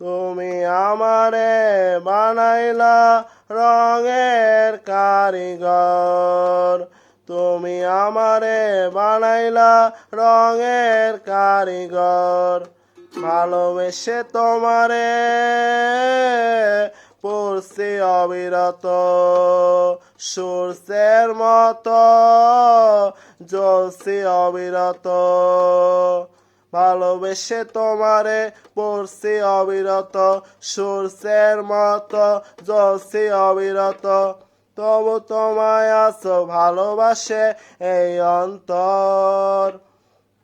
তুমি আমারে বানাইলা রঙের কারিগর, তুমি আমারে বানাইলা রঙের কারিগর। ভালোবেসে তোমারে পড়ছি অবিরত, সূর্যের মতো জ্বলছি অবিরত। ভালোবেসে তোমারে পড়ছি অবিরত, সূর্যের মতো জ্বলছি অবিরত। তবু তোমায় আছো ভালোবাসে এই অন্তর,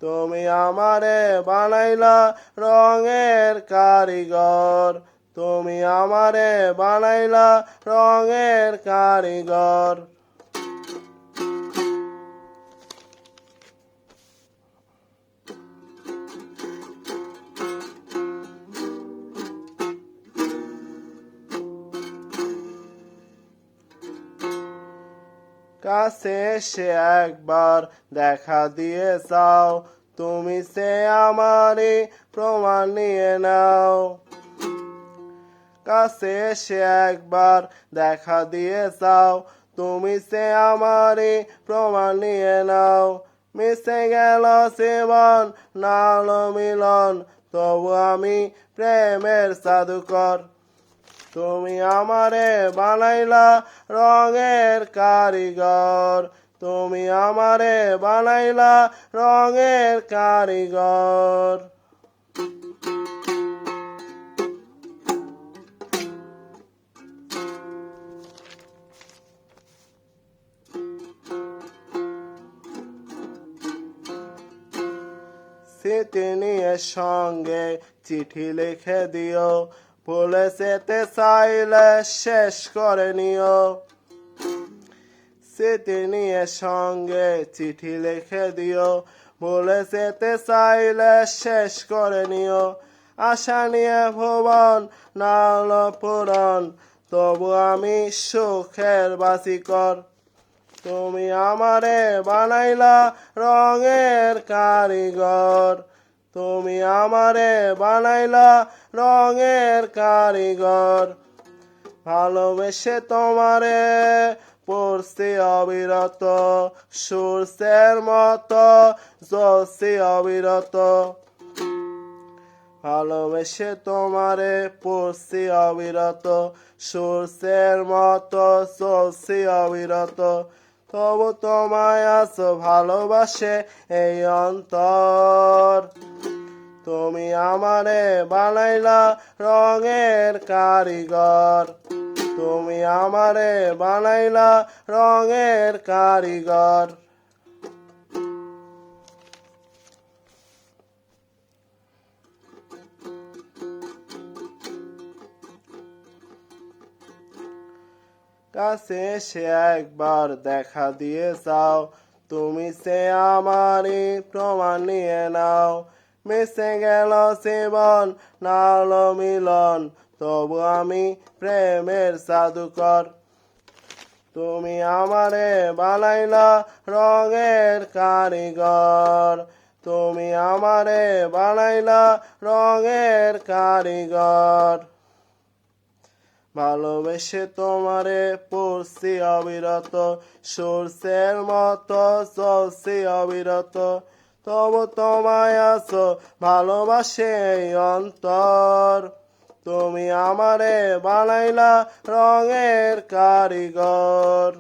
তুমি আমারে বানাইলা রঙের কারিগর, তুমি আমারে বানাইলা রঙের কারিগর। কাছে এসে একবার দেখা দিয়ে যাও, তুমি সে আমারই প্রমাণ নিয়ে নাও। কাছে এসে একবার দেখা দিয়ে যাও, তুমি সে আমারই প্রমাণ নিয়ে নাও। মিশে গেল জীবন না হলো মিলন, তবু আমি প্রেমের জাদুকর। তুমি আমারে বানাইলা রঙের কারিগর, তুমি আমারে বানাইলা রঙের কারিগর। স্মৃতি নিয়ে সঙ্গে চিঠি লিখে দিও, ভুলে যেতে চাইলে শেষ করে নিও। স্মৃতি নিয়ে সঙ্গে চিঠি লিখে দিও, ভুলে যেতে চাইলে শেষ করে নিও। আশা নিয়ে ভুবন না হলো পূরণ, তবু আমি সুখের বাজিকর। তুমি আমারে বানাইলা রঙের কারিগর, তুমি আমারে বানাইলা রঙের কারিগর। ভালোবেসে তোমারে পড়ছি অবিরত, সূর্যের মতো জ্বলছি অবিরত। ভালোবেসে তোমারে পড়ছি অবিরত, সূর্যের মতো জ্বলছি অবিরত। তবু তোমায় আছো ভালোবাসে এই অন্তর, তুমি আমারে বানাইলা রঙের কারিগর, তুমি আমারে বানাইলা রঙের কারিগর। কাছে এসে একবার দেখা দিয়ে যাও, তুমি সে আমারই প্রমাণ নিয়ে নাও। মিশে গেল জীবন না হলো মিলন, তবু আমি প্রেমের জাদুকর। তুমি আমারে বানাইলা রঙের কারিগর, তুমি আমারে বানাইলা রঙের কারিগর। ভালোবেসে তোমারে পড়ছি অবিরত, সূর্যের মতো জ্বলছি অবিরত। তবু তোমায় আছো ভালোবাসে এই অন্তর, তুমি আমারে বানাইলা রঙের কারিগর।